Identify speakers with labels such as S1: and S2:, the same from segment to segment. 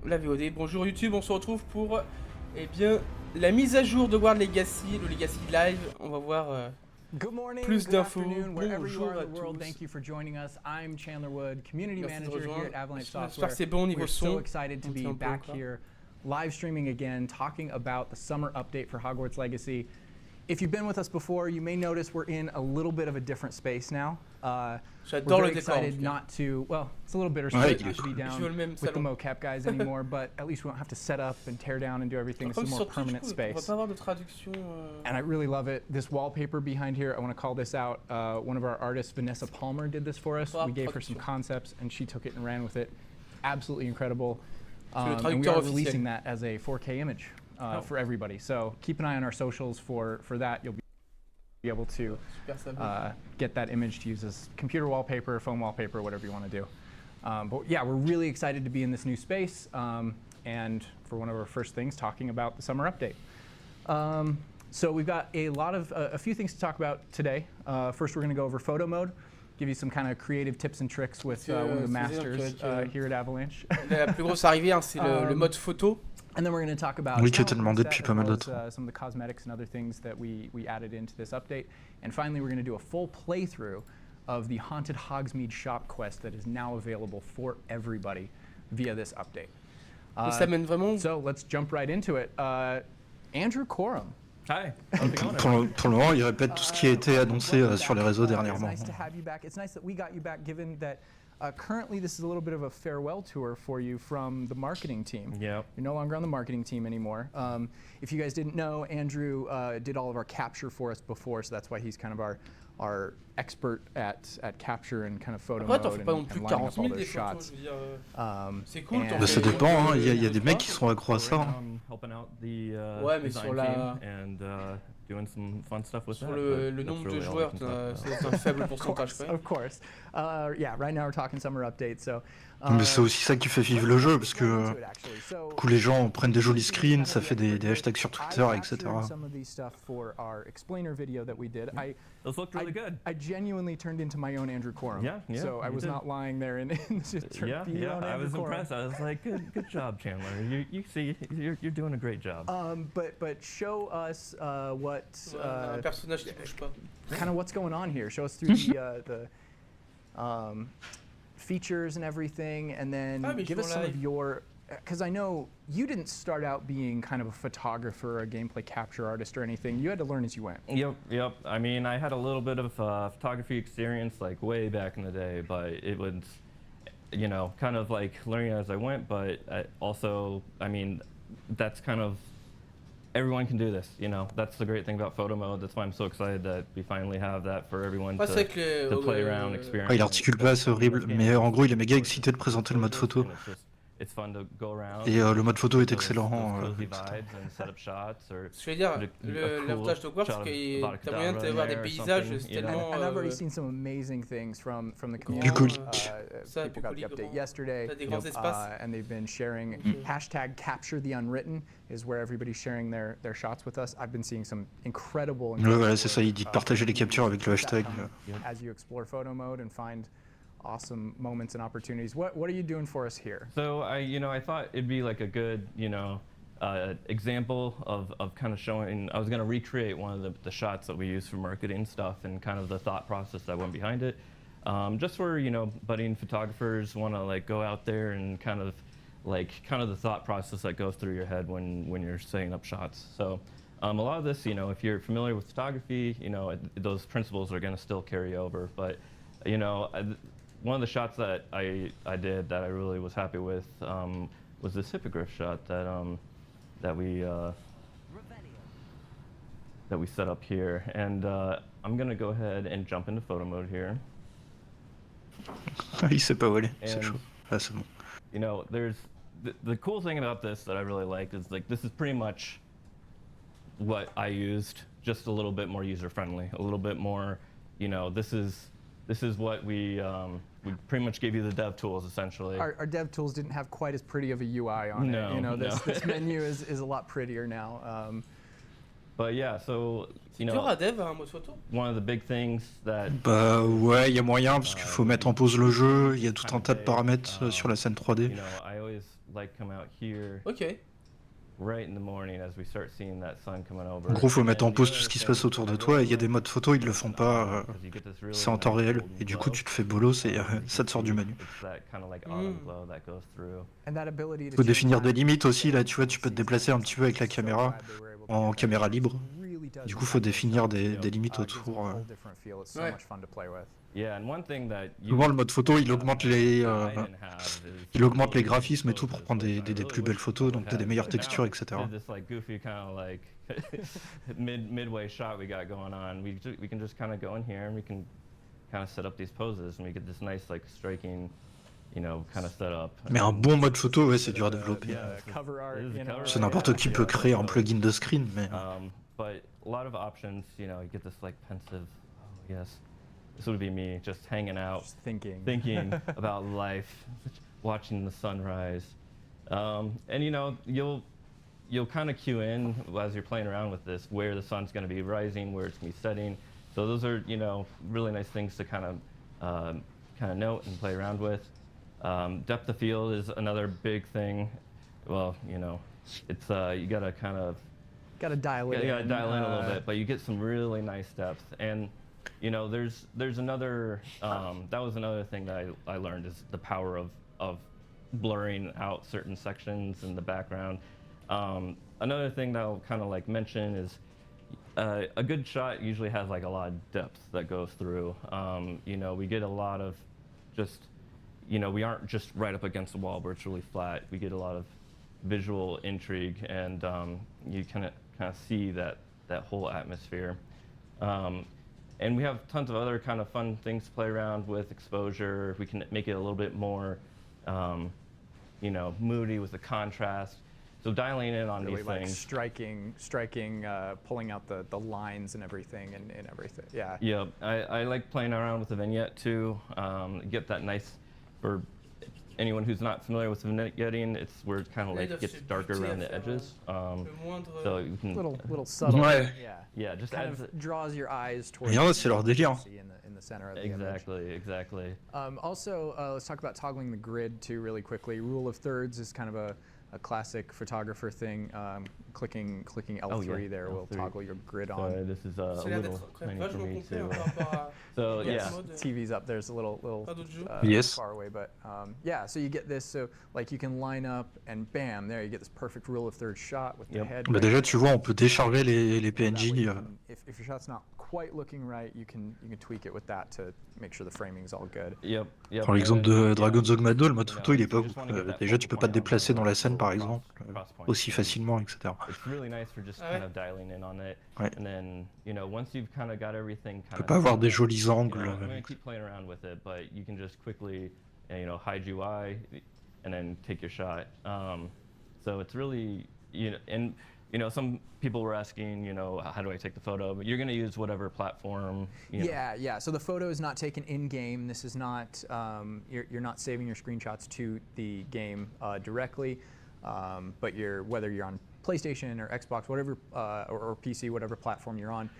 S1: la VOD. Bonjour YouTube, on se retrouve pour la mise à jour de Hogwarts Legacy, le Legacy Live. On va voir
S2: Good morning,
S1: plus
S2: good
S1: d'infos.
S2: afternoon, wherever you
S1: Bonjour
S2: are
S1: à
S2: in the world.
S1: tous.
S2: Thank you for joining us. I'm Chandler Wood, Community
S1: Merci de
S2: Manager here
S1: rejoindre.
S2: at Avalanche
S1: J'espère
S2: Software.
S1: que c'est bon niveau
S2: We're
S1: son.
S2: so excited to be back here, live streaming again, talking about the summer update for Hogwarts Legacy. If you've been with us before, you may notice we're in a little bit of a different space now. We're very excited not to, well, it's a little bittersweet not to be down with the mocap guys anymore, but at least we don't have to set up and tear down and do everything. This is a more permanent space. And I really love it. This wallpaper behind here, I want to call this out. One of our artists, Vanessa Palmer, did this for us. We gave her some concepts and she took it and ran with it. Absolutely incredible. And we are releasing that as a 4K image for everybody. So keep an eye on our socials for that. You'll be able to get that image to use as computer wallpaper, phone wallpaper, whatever you want to do. But yeah, we're really excited to be in this new space and for one of our first things, talking about the summer update. So we've got a few things to talk about today. First, we're going to go over photo mode, give you some kind of creative tips and tricks with one of the masters here at Avalanche.
S1: La plus grosse arrivée, hein, c'est le mode photo.
S2: And then we're going to talk about some of the cosmetics and other things that we added into this update. And finally, we're going to do a full playthrough of the Haunted Hogsmeade shop quest that is now available for everybody via this update. So let's jump right into it. Andrew Corum.
S3: Hi.
S4: Pour le moment, il répète tout ce qui a été annoncé sur les réseaux dernièrement.
S2: It's nice to have you back. It's nice that we got you back, given that currently this is a little bit of a farewell tour for you from the marketing team.
S3: Yeah.
S2: You're no longer on the marketing team anymore. If you guys didn't know, Andrew did all of our capture for us before, so that's why he's kind of our expert at capture and kind of photo mode and lining up all those shots.
S1: C'est cool.
S4: Ça dépend, il y a des mecs qui sont accros à ça.
S3: Helping out the
S1: design
S3: team and doing some fun stuff with
S1: that. Le nombre de joueurs, c'est un faible pourcentage.
S2: Of course. Yeah, right now we're talking summer update, so.
S4: Mais c'est aussi ça qui fait vivre le jeu, parce que du coup les gens prennent des jolis screens, ça fait des hashtags sur Twitter, etc.
S3: Those look really good.
S2: I genuinely turned into my own Andrew Corum.
S3: Yeah,
S2: so I was not lying there and
S3: I was impressed. I was like, good job, Chandler. You see, you're doing a great job.
S2: But show us what kind of what's going on here. Show us through the features and everything, and then give us some of your, because I know you didn't start out being kind of a photographer, a gameplay capture artist or anything. You had to learn as you went.
S3: Yep. I mean, I had a little bit of photography experience like way back in the day, but it was, kind of like learning as I went, but I mean, that's kind of, everyone can do this, That's the great thing about photo mode. That's why I'm so excited that we finally have that for everyone to play around, experience.
S4: Il articule pas, c'est horrible, mais en gros il est méga excité de présenter le mode photo.
S3: It's fun to go around.
S4: Et le mode photo est excellent.
S1: Je veux dire, l'avantage de Hogwarts, c'est qu'il t'as moyen de voir des paysages, c'est tellement.
S2: And I've already seen some amazing things from the community. People got the update yesterday, and they've been sharing. Hashtag Capture the Unwritten is where everybody's sharing their shots with us. I've been seeing some incredible.
S4: Ouais, voilà, c'est ça. Il dit de partager les captures avec le hashtag.
S2: As you explore photo mode and find awesome moments and opportunities. What are you doing for us here?
S3: So I thought it'd be like a good example of kind of showing. I was going to recreate one of the shots that we use for marketing stuff and kind of the thought process that went behind it. Just where budding photographers want to like go out there and kind of the thought process that goes through your head when you're setting up shots. So a lot of this, if you're familiar with photography, those principles are going to still carry over. But one of the shots that I did that I really was happy with was this hippogriff shot that we set up here, and I'm gonna go ahead and jump into photo mode here.
S4: Il sait pas où aller, c'est chaud. Ah, c'est bon.
S3: There's the cool thing about this that I really liked is like this is pretty much what I used, just a little bit more user friendly, a little bit more. This is what we pretty much gave you the dev tools, essentially.
S2: Our dev tools didn't have quite as pretty of a UI on it. This menu is a lot prettier now.
S3: But yeah, so
S1: C'est dur à dev un mode photo.
S3: one of the big things that
S4: Bah ouais, il y a moyen parce qu'il faut mettre en pause le jeu, il y a tout un tas de paramètres sur la scène 3D.
S3: I always like come out here
S1: Ok.
S3: right in the morning as we start seeing that sun coming over.
S4: En gros, faut mettre en
S3: And the
S4: pause tout
S3: other
S4: ce qui se
S3: thing
S4: passe autour de
S3: I
S4: toi, et
S3: really
S4: il y a des
S3: like
S4: modes photo, ils le font pas,
S3: 'cause you get this really
S4: c'est en temps
S3: nice
S4: réel,
S3: golden
S4: et du coup
S3: glow.
S4: tu te fais bolos et
S3: As you
S4: ça
S3: can
S4: te sort du
S3: see,
S4: menu.
S3: It's that kind of like autumn glow that goes through.
S2: And that ability to
S4: Faut
S2: change
S4: définir des
S2: that
S4: limites aussi, là tu vois,
S2: between
S4: tu peux te
S2: seasons,
S4: déplacer un petit peu avec la
S2: so
S4: caméra
S2: glad they were able to
S4: en
S2: get that.
S4: caméra libre.
S2: Really does
S4: Du coup, faut
S2: impact those
S4: définir
S2: shots.
S4: des limites
S2: Gives them
S4: autour.
S2: a whole different feel. It's so
S1: Ouais.
S2: much fun to play with.
S3: Yeah, and one thing that
S4: Souvent, le mode photo, il augmente les,
S3: I didn't have is
S4: il augmente les
S3: really nice
S4: graphismes et tout pour
S3: poses,
S4: prendre
S3: which I
S4: des
S3: really
S4: plus
S3: wish
S4: belles photos,
S3: people
S4: donc t'as des
S3: had,
S4: meilleures
S3: but now
S4: textures, etc.
S3: did this like goofy kind of like midway shot we got going on. We can just kind of go in here and we can kind of set up these poses and we get this nice like striking, kind of setup.
S4: Mais un bon mode photo, ouais, c'est dur à développer.
S2: Cover art,
S3: It is a
S2: you know,
S3: cover
S4: C'est
S3: art,
S4: n'importe qui peut créer un
S3: So,
S4: plugin de screen, mais
S3: but a lot of options, you get this like pensive, oh yes, this would be me just hanging out,
S2: just thinking.
S3: thinking about life, watching the sunrise. And you'll kind of cue in as you're playing around with this where the sun's going to be rising, where it's going to be setting. So those are really nice things to kind of note and play around with. Depth of field is another big thing. Well, it's you gotta kind of
S2: Gotta dial it
S3: you gotta
S2: in.
S3: dial in a little bit, but you get some really nice depth. And there's another that was another thing that I learned is the power of blurring out certain sections in the background. Another thing that I'll kind of like mention is a good shot usually has like a lot of depth that goes through. We get a lot of just we aren't just right up against the wall where it's really flat. We get a lot of visual intrigue, and you kind of see that whole atmosphere. And we have tons of other kind of fun things to play around with. Exposure, we can make it a little bit more moody with the contrast. So dialing in on
S2: Really
S3: these
S2: like
S3: things.
S2: striking, pulling out the lines and everything and everything. Yeah.
S3: Yeah, I like playing around with the vignette too. Get that nice, for anyone who's not familiar with vignetting, it's where it kind of
S1: Yeah,
S3: like gets
S1: c'est
S3: darker
S1: petit à
S3: around the
S1: faire,
S3: edges.
S1: Le moindre.
S3: So you can,
S2: Little subtle.
S4: Ouais.
S2: Yeah.
S3: just
S2: Kind
S3: adds
S2: of draws your eyes towards.
S4: Rien, c'est leur délire.
S2: In the center of the image.
S3: exactly.
S2: Also, let's talk about toggling the grid too really quickly. Rule of thirds is kind of a classic photographer thing. Clicking L3 there will
S3: L3.
S2: toggle your grid on.
S3: Sorry, this is a
S1: Ça a l'air
S3: little
S1: d'être quand
S3: tiny
S1: même
S3: for
S1: vachement
S3: me
S1: complet
S3: too.
S1: par rapport à.
S3: So
S1: Yes.
S3: yeah,
S1: Mode.
S2: TV's up there's a little
S1: Pas d'autres jeux.
S4: Yes.
S2: far away, but yeah. So you get this. So like you can line up and bam, there you get this perfect rule of thirds shot with the
S3: Yep.
S2: head.
S4: Bah
S2: right
S4: déjà,
S2: there.
S4: tu vois, on peut décharger les
S2: That way
S4: PNJ.
S2: you can- if your shot's not quite looking right, you can tweak it with that to make sure the framing's all good.
S3: yep.
S4: Par l'exemple de
S3: Yeah.
S4: Dragon's Dogma 2, le mode
S3: You
S4: photo, il est
S3: know,
S4: pas
S3: you just wanna get that
S4: déjà, tu
S3: focal
S4: peux pas te
S3: point on
S4: déplacer
S3: the
S4: dans la scène, par
S3: little
S4: exemple,
S3: cross point.
S4: aussi facilement, etc.
S3: It's really nice for just
S1: Ah
S3: kind
S1: ouais.
S3: of dialing in on it.
S4: Ouais.
S3: And then, once you've kind of got everything
S4: Tu
S3: kind
S4: peux
S3: of
S4: pas avoir
S3: set
S4: des
S3: up,
S4: jolis angles.
S3: I'm going to keep playing around with it, but you can just quickly, hide UI and then take your shot. So it's really, and some people were asking, how do I take the photo? But you're going to use whatever platform.
S2: Yeah. So the photo is not taken in game. This is not you're not saving your screenshots to the game directly, but whether you're on PlayStation or Xbox, whatever or PC, whatever platform you're on,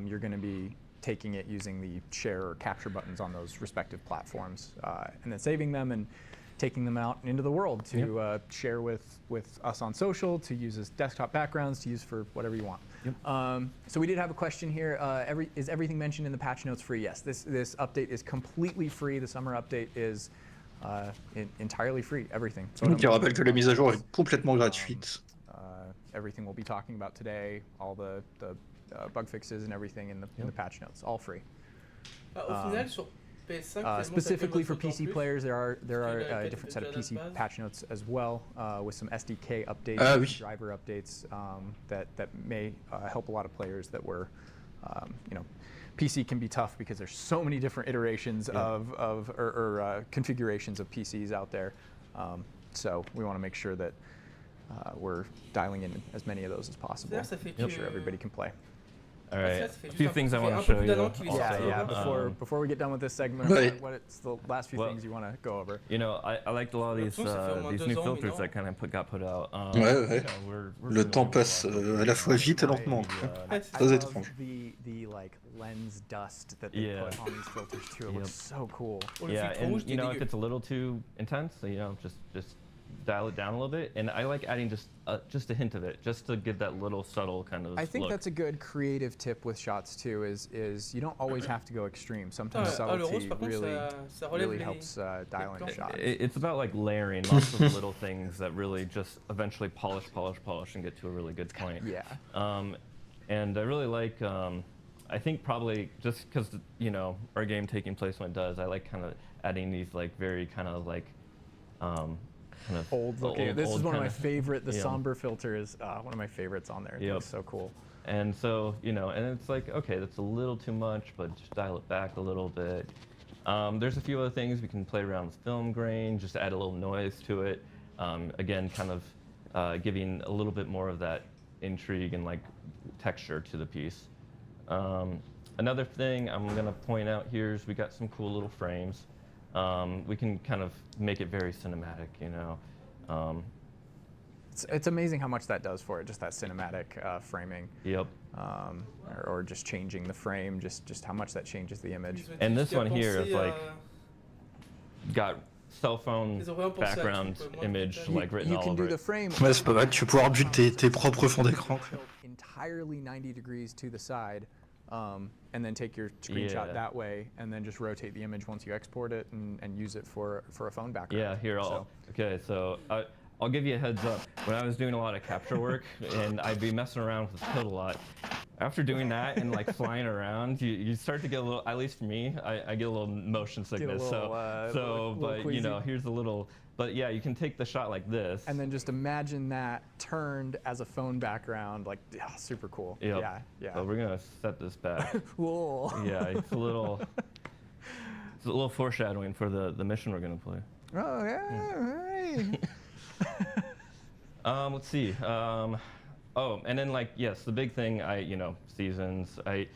S2: you're going to be taking it using the share or capture buttons on those respective platforms, and then saving them and taking them out into the world to share with us on social, to use as desktop backgrounds, to use for whatever you want.
S3: Yep.
S2: So we did have a question here. Is everything mentioned in the patch notes free? Yes, this update is completely free. The summer update is entirely free. Everything.
S4: Donc, il rappelle que la mise à jour est complètement gratuite.
S2: Everything we'll be talking about today, all the bug fixes and everything in the patch notes, all free.
S1: Au final, sur PS5, finalement,
S2: Specifically
S1: t'as
S2: for
S1: fait mode photo en
S2: PC
S1: plus.
S2: players, there are
S1: qu'il a
S2: a different set of
S1: déjà
S2: PC
S1: la base.
S2: patch notes as well, with some SDK updates,
S4: Ah oui.
S2: driver updates that may help a lot of players that were, PC can be tough because there's so many different iterations or configurations of PCs out there. So we want to make sure that we're dialing in as many of those as possible.
S1: D'ailleurs, ça fait
S2: Make
S1: que-
S2: sure everybody can play.
S3: All
S1: Ah,
S3: right,
S1: ça fait
S3: a
S1: juste
S3: few
S1: un peu-
S3: things I
S1: ça fait
S3: want
S1: un
S3: to
S1: peu
S3: show
S1: plus
S3: you.
S1: d'un an qu'il est
S3: also.
S1: sorti,
S2: Yeah,
S1: là.
S2: before we get done with this segment,
S4: Right.
S2: what's the last few
S3: Well-
S2: things you want to go over?
S3: You know, I liked a lot of
S1: L'impression que ça fait au moins
S3: these
S1: 2
S3: new
S1: ans, mais
S3: filters
S1: non.
S3: that kind of got put out.
S4: Ouais, ouais.
S3: You know, we're
S4: Le
S3: familiar
S4: temps
S3: with
S4: passe
S3: a lot of filters
S4: à la fois
S3: now.
S4: vite et
S2: Right.
S4: lentement.
S3: The,
S1: Ouais, c'est
S2: I
S4: Très
S2: love
S4: étrange.
S2: the like lens dust that they
S3: Yeah.
S2: put on these filters too. It
S3: Yep.
S2: looks so cool.
S1: Oh, le
S3: Yeah,
S1: filtre
S3: and
S1: rouge,
S3: you know,
S1: dégueu.
S3: if it's a little too intense, you know, just dial it down a little bit. And I like adding just a hint of it, just to give that little subtle kind of
S2: I think
S3: look.
S2: that's a good creative tip with shots too. Is you don't always have to go extreme. Sometimes
S1: Ah, le rose,
S2: subtlety
S1: par contre,
S2: really
S1: ça relève
S2: really
S1: les...
S2: helps dial in
S1: plans.
S2: shots.
S3: It's about like layering lots of little things that really just eventually polish, and get to a really good point.
S2: Yeah.
S3: And I really like, I think probably just because, you know, our game taking place when it does, I like kind of adding these like very kind of like, kind of
S2: Old looking. This is one of my
S3: kinda-
S2: favorite. The
S3: yeah.
S2: somber filter is one of my favorites on there. It
S3: Yep.
S2: looks so cool.
S3: And so, you know, and it's like, okay, that's a little too much, but just dial it back a little bit. There's a few other things we can play around with film grain, just add a little noise to it. Again, kind of giving a little bit more of that intrigue and like texture to the piece. Another thing I'm gonna point out here is we got some cool little frames. We can kind of make it very cinematic, you know.
S2: It's amazing how much that does for it. Just that cinematic framing,
S3: Yep.
S2: or just changing the frame. Just how much that changes the image.
S3: And this
S1: Tu as
S3: one here
S1: pensé
S3: is like
S1: à-
S3: got cell phone
S1: Ils ont vraiment pensé à
S3: background
S1: tout, quoi. Moi,
S3: image
S1: putain.
S3: like written
S2: You
S3: all
S2: can do
S3: over
S2: the
S3: it.
S2: frame
S4: Ouais, c'est pas mal. Tu peux pouvoir buter tes propres fonds d'écran.
S2: tilt entirely 90 degrees to the side, and then take your screenshot
S3: Yeah.
S2: that way, and then just rotate the image once you export it and use it for a phone background.
S3: Yeah, here
S2: So-
S3: okay, so I'll give you a heads up. When I was doing a lot of capture work and I'd be messing around with this code a lot, after doing that and like flying around, you start to get a little, at least for me, I get a little motion sickness.
S2: little, little
S3: But you
S2: queasy.
S3: know, here's a little, but yeah, you can take the shot like this.
S2: And then just imagine that turned as a phone background, like super cool.
S3: Yep.
S2: Yeah, yeah.
S3: So we're gonna set this back.
S2: Whoa.
S3: Yeah, it's a little foreshadowing for the mission we're gonna play.
S2: Oh yeah. Right.
S3: Let's see. Oh, and then like yes, the big thing. Seasons. I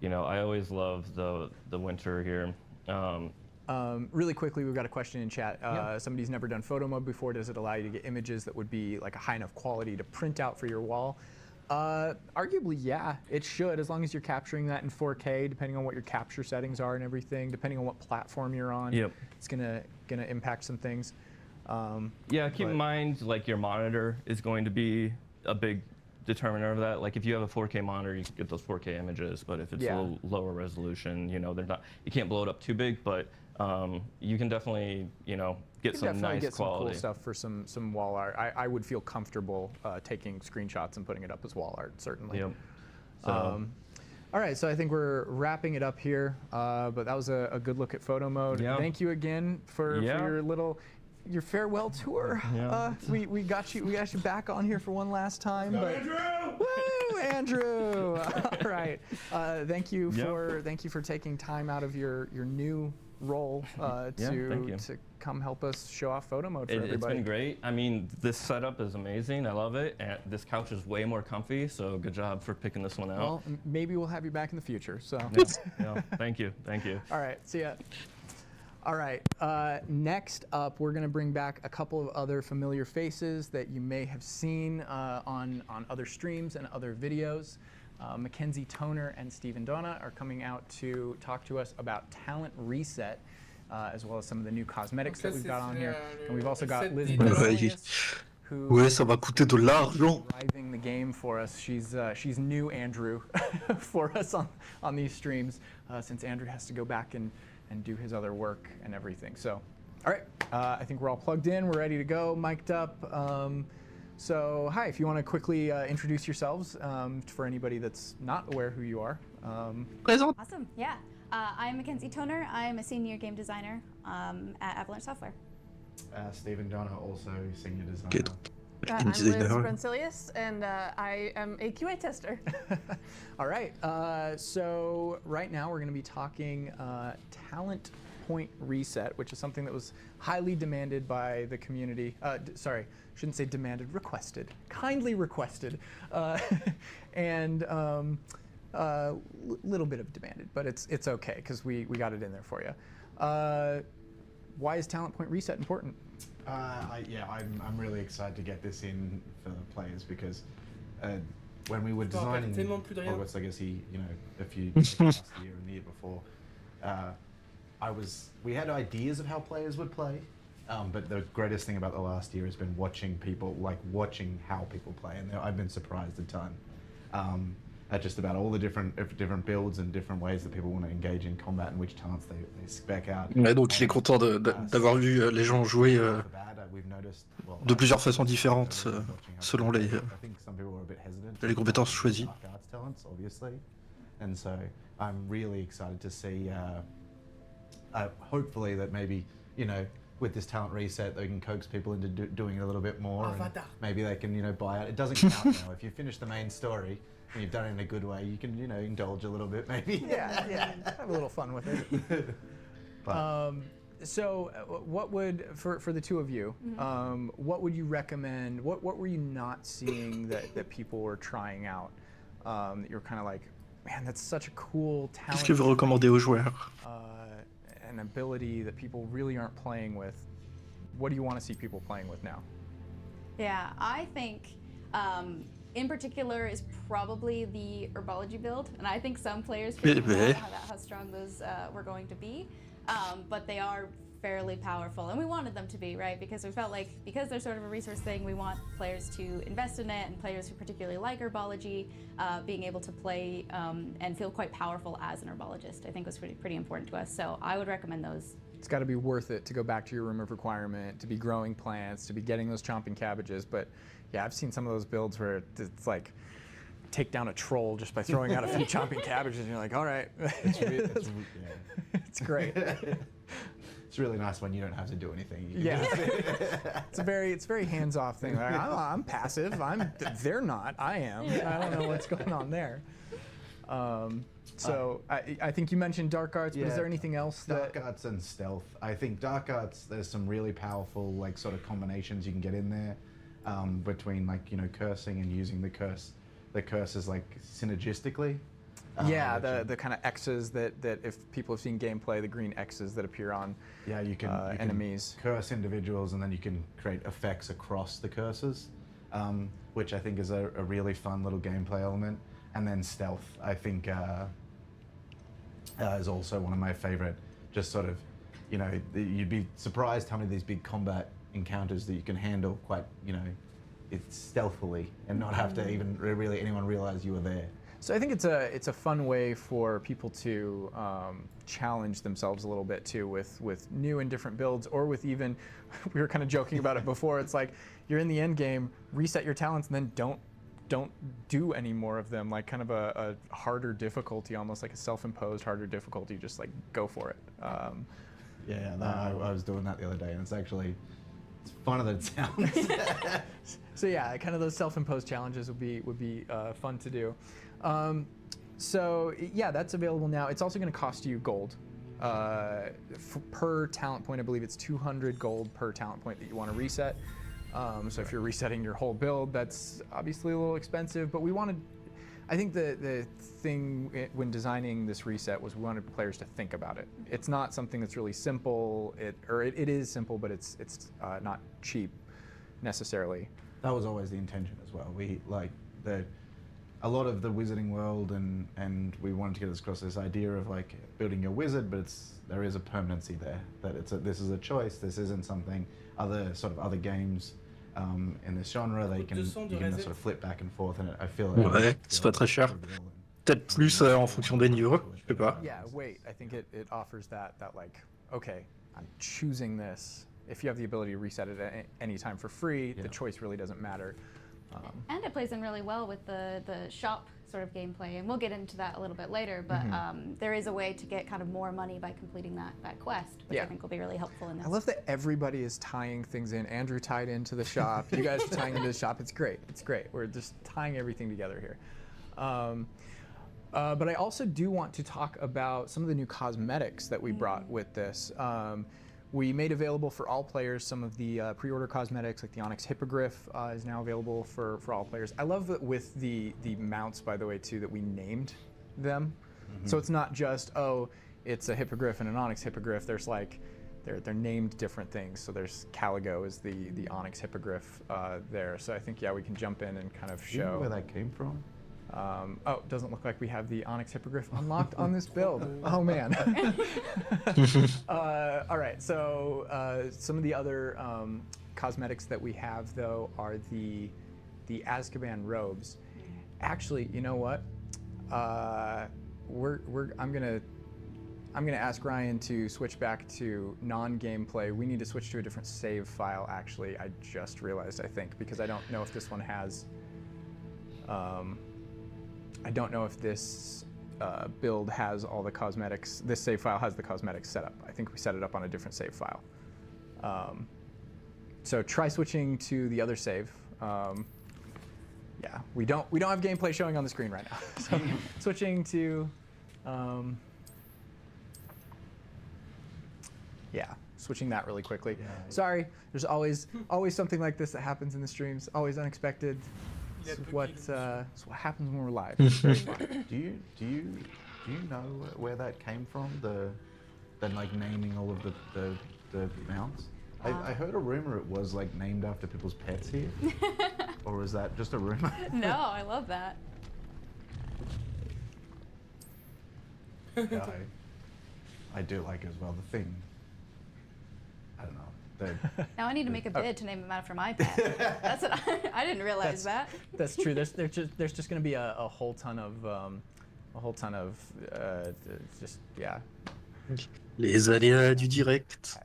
S3: always love the winter here.
S2: Really quickly, we've got a question in chat.
S3: Yeah.
S2: Somebody's never done photo mode before. Does it allow you to get images that would be like a high enough quality to print out for your wall? Arguably, yeah, it should, as long as you're capturing that in 4K, depending on what your capture settings are and everything, depending on what platform you're on.
S3: Yep.
S2: It's gonna impact some things.
S3: Yeah, keep in
S2: But-
S3: mind like your monitor is going to be a big determiner of that. Like if you have a 4K monitor, you can get those 4K images. But if it's
S2: Yeah.
S3: a little lower resolution, they're not. You can't blow it up too big, but you can definitely get
S2: You can
S3: some
S2: definitely
S3: nice
S2: get
S3: quality.
S2: some cool stuff for some wall art. I would feel comfortable taking screenshots and putting it up as wall art, certainly.
S3: Yep. So,
S2: All right, so I think we're wrapping it up here, but that was a good look at photo mode.
S3: Yeah.
S2: Thank you again for your farewell tour.
S3: Yeah.
S2: We got you back on here for one last time. But, Andrew! Woo, Andrew! All right, thank you for taking time out of your new role
S3: thank you.
S2: to come help us show off photo mode for
S3: It's
S2: everybody.
S3: been great. I mean, this setup is amazing. I love it. And this couch is way more comfy, so good job for picking this one out.
S2: Well, maybe we'll have you back in the future. So.
S3: Yeah, thank you.
S2: All right, see ya. All right, next up, we're going to bring back a couple of other familiar faces that you may have seen on other streams and other videos. Mackenzie Toner and Stephen Donne are coming out to talk to us about Talent Reset, as well as some of the new cosmetics that we've got on here. And we've also got Liz Brazilius, who
S4: Ouais, ça va coûter de l'argent.
S2: driving the game for us. She's new Andrew for us on these streams, since Andrew has to go back and do his other work and everything. So, all right, I think we're all plugged in. We're ready to go, mic'd up. So, hi, if you want to quickly introduce yourselves for anybody that's not aware who you are.
S4: Présente.
S5: Awesome, yeah. I'm Mackenzie Toner. I'm a senior game designer at Avalanche Software.
S6: Stephen Donne, also senior designer.
S4: Ok, donc,
S7: I'm Liz
S4: designer.
S7: Brancilius, and I am a QA tester.
S2: All right, so right now we're going to be talking talent point reset, which is something that was highly demanded by the community. Sorry, shouldn't say demanded, requested, kindly requested. And Little bit of demanded, but it's okay because we got it in there for you. Why is talent point reset important?
S6: I'm really excited to get this in for the players because when we were designing Hogwarts Legacy, a few last year and the year before, we had ideas of how players would play, but the greatest thing about the last year has been watching how people play, and I've been surprised a ton. At just about all the different builds and different ways that people want to engage in combat and which talents they spec out.
S4: Ouais, donc il est content d'avoir vu les gens jouer de plusieurs façons différentes selon les compétences choisies.
S6: And so I'm really excited to see, hopefully that maybe, with this talent reset, they can coax people into doing it a little bit more. And maybe they can, buy it. It doesn't count now. If you finish the main story and you've done it in a good way, you can, indulge a little bit maybe.
S2: Yeah, have a little fun with it. So what would, for the two of you, what would you recommend, what were you not seeing that people were trying out, that you're kind of like, man, that's such a cool talent.
S4: Qu'est-ce que vous recommandez aux joueurs?
S2: An ability that people really aren't playing with. What do you want to see people playing with now?
S5: Yeah, I think in particular is probably the herbology build, and I think some players figured out how strong those were going to be, but they are fairly powerful, and we wanted them to be, right? Because we felt like, because they're sort of a resource thing, we want players to invest in it, and players who particularly like herbology being able to play and feel quite powerful as an herbologist, I think was pretty important to us. So I would recommend those.
S2: It's got to be worth it to go back to your room of requirement, to be growing plants, to be getting those chomping cabbages. But yeah, I've seen some of those builds where it's like take down a troll just by throwing out a few chomping cabbages, and you're like, all right, it's great.
S6: It's really nice when you don't have to do anything.
S2: It's a very hands-off thing. Like, I'm passive. They're not. I am. I don't know what's going on there. So I think you mentioned dark arts, but is there anything else?
S6: Dark arts and stealth. I think dark arts, there's some really powerful sort of combinations you can get in there between cursing and using the curses synergistically.
S2: The kind of X's that if people have seen gameplay, the green X's that appear on
S6: you can
S2: enemies.
S6: Curse individuals, and then you can create effects across the curses, which I think is a really fun little gameplay element. And then stealth, I think, is also one of my favorite. Just sort of, you'd be surprised how many of these big combat encounters that you can handle quite, it's stealthily and not have to even really anyone realize you were there.
S2: So I think it's a fun way for people to challenge themselves a little bit too with new and different builds, or with even, we were kind of joking about it before, it's like you're in the end game, reset your talents, and then don't do any more of them, like kind of a harder difficulty, almost like a self-imposed harder difficulty, just like go for it.
S6: I was doing that the other day, and it's funner than it sounds.
S2: So yeah, kind of those self-imposed challenges would be fun to do. So yeah, that's available now. It's also going to cost you gold per talent point. I believe it's 200 gold per talent point that you want to reset. So if you're resetting your whole build, that's obviously a little expensive, but I think the thing when designing this reset was we wanted players to think about it. It's not something that's really simple, it is simple, but it's not cheap necessarily.
S6: That was always the intention as well. We a lot of the wizarding world, and we wanted to get across this idea of building your wizard, but there is a permanency there. That this is a choice. This isn't something other games in this genre. You can sort of flip back and forth, and I feel
S4: ouais, c'est pas très cher. Peut-être plus en fonction des niveaux, je sais pas.
S2: Yeah, I think it offers that okay, I'm choosing this. If you have the ability to reset it at any time for free, the choice really doesn't matter.
S5: And it plays in really well with the shop sort of gameplay, and we'll get into that a little bit later, but there is a way to get kind of more money by completing that quest, which I think will be really helpful in this.
S2: I love that everybody is tying things in. Andrew tied into the shop, you guys are tying into the shop. It's great. We're just tying everything together here. But I also do want to talk about some of the new cosmetics that we brought with this. We made available for all players some of the pre-order cosmetics, like the Onyx Hippogriff is now available for all players. I love that with the mounts, by the way, too, that we named them. So it's not just, oh, it's a hippogriff and an onyx hippogriff. There's like, they're named different things. So there's Caligo is the onyx hippogriff there. So I think, yeah, we can jump in and kind of
S6: Do you know
S2: show.
S6: where that came from?
S2: Oh, it doesn't look like we have the onyx hippogriff unlocked on this build. Oh man. All right, so some of the other cosmetics that we have though are the Azkaban robes. Actually, you know what? I'm gonna ask Ryan to switch back to non-gameplay. We need to switch to a different save file. Actually, I just realized, I think, because I don't know if this one has. I don't know if this build has all the cosmetics. This save file has the cosmetics set up. I think we set it up on a different save file. So try switching to the other save. Yeah, we don't have gameplay showing on the screen right now. So switching to, yeah, switching that really quickly.
S6: Yeah.
S2: Sorry, there's always something like this that happens in the streams. Always unexpected. It's what happens when we're live. It's very fun.
S6: Do you know where that came from? The like naming all of the mounts. I heard a rumor it was like named after people's pets here, or is that just a rumor?
S5: No, I love that.
S6: Yeah, I do like it as well. The thing, I don't know.
S5: Now I need to make a bid to name him after my pet. That's what I didn't realize that.
S2: That's true. There's just going to be a whole ton of just yeah.
S4: Les aléas du direct.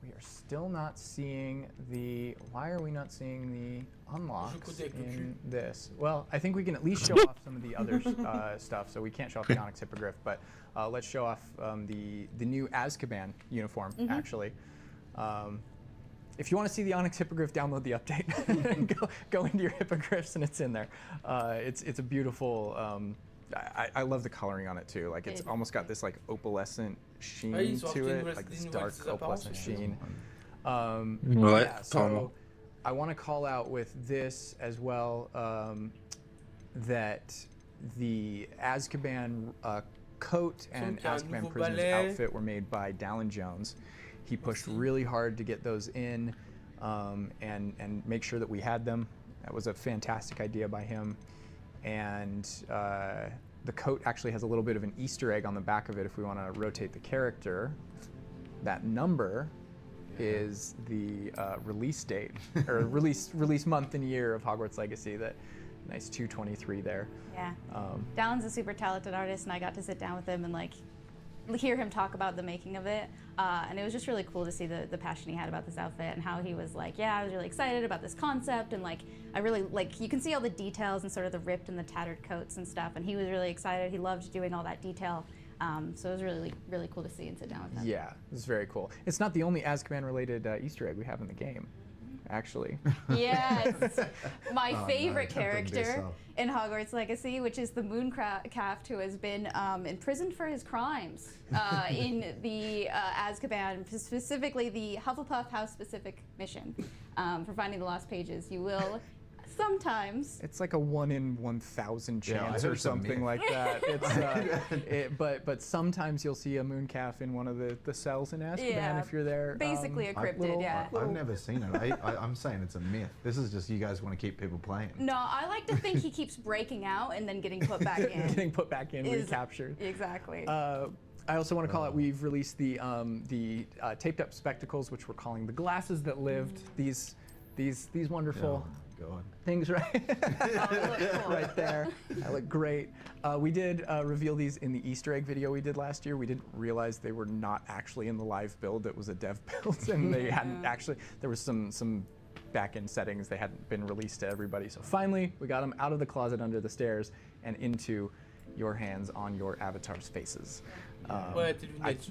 S2: We are still not seeing the. Why are we not seeing the unlocks in this? Well, I think we can at least show off some of the other stuff. So we can't show off the onyx hippogriff, but let's show off the new Azkaban uniform. Actually, if you want to see the onyx hippogriff, download the update. go into your hippogriffs, and it's in there. It's a beautiful. I love the coloring on it too. Like it's almost got this like opalescent sheen to it, like this dark opalescent sheen. Yeah, so I want to call out with this as well that the Azkaban coat and Azkaban prisoner's outfit were made by Dallin Jones. He pushed really hard to get those in and make sure that we had them. That was a fantastic idea by him. And the coat actually has a little bit of an Easter egg on the back of it if we want to rotate the character. That number is the release date, or release month and year of Hogwarts Legacy. That nice 223 there.
S5: Yeah. Dallin's a super talented artist, and I got to sit down with him and like hear him talk about the making of it. And it was just really cool to see the passion he had about this outfit and how he was like, yeah, I was really excited about this concept, and like I really like, you can see all the details and sort of the ripped and the tattered coats and stuff, and he was really excited. He loved doing all that detail. So it was really cool to see and sit down with him.
S2: Yeah, it was very cool. It's not the only Azkaban related Easter egg we have in the game, actually.
S5: Yes, my favorite character in Hogwarts Legacy, which is the Mooncraft, who has been imprisoned for his crimes in the Azkaban, specifically the Hufflepuff House-specific mission for finding the lost pages. You will sometimes.
S2: It's like a 1 in 1,000 chance
S6: I
S2: or something like that. It's, but sometimes you'll see a mooncalf in one of the cells in Azkaban if you're there.
S5: Basically a cryptid, yeah.
S6: I've never seen it. I'm saying it's a myth. This is just you guys want to keep people playing.
S5: No, I like to think he keeps breaking out and then getting put back in.
S2: Getting put back in, recaptured.
S5: Exactly.
S2: I also want to call out, we've released the taped up spectacles, which we're calling the glasses that lived. These wonderful things right right there. That look great. We did reveal these in the Easter egg video we did last year. We didn't realize they were not actually in the live build. It was a dev build, and they hadn't actually, there was some back-end settings. They hadn't been released to everybody. So finally, we got them out of the closet under the stairs and into your hands on your avatar's faces.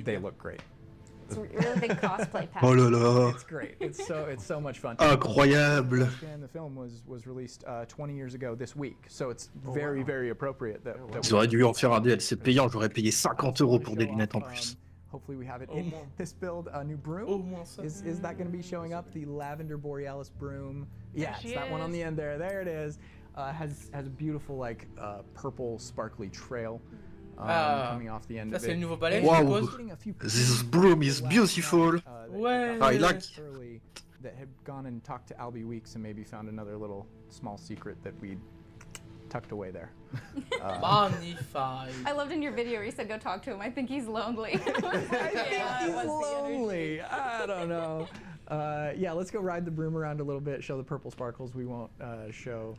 S2: They look great.
S5: It's a really big cosplay pack.
S4: Oh là là.
S2: It's great. It's so much fun.
S4: Incroyable.
S2: And the film was released 20 years ago this week, so it's very appropriate that
S4: Ils auraient dû en faire un DLC payant, j'aurais payé 50 € pour des lunettes en plus.
S2: Hopefully we have it in this build. A new broom. Is that going to be showing up? The Lavender Borealis broom. Yeah, it's that one on the end there. There it is. has a beautiful like purple sparkly trail coming off the end
S1: Ça
S2: of
S1: c'est le
S2: it.
S1: nouveau palais,
S4: Wow.
S1: je suppose.
S2: Getting a few
S4: This bloom is beautiful.
S1: Ouais.
S4: I like.
S2: early that had gone and talked to Albie Weeks and maybe found another little small secret that we'd tucked away there.
S1: Magnifique.
S5: I loved in your video where you said go talk to him. I think he's lonely. Yeah, it was the energy.
S2: Lonely. I don't know. Yeah, let's go ride the broom around a little bit, show the purple sparkles. We won't show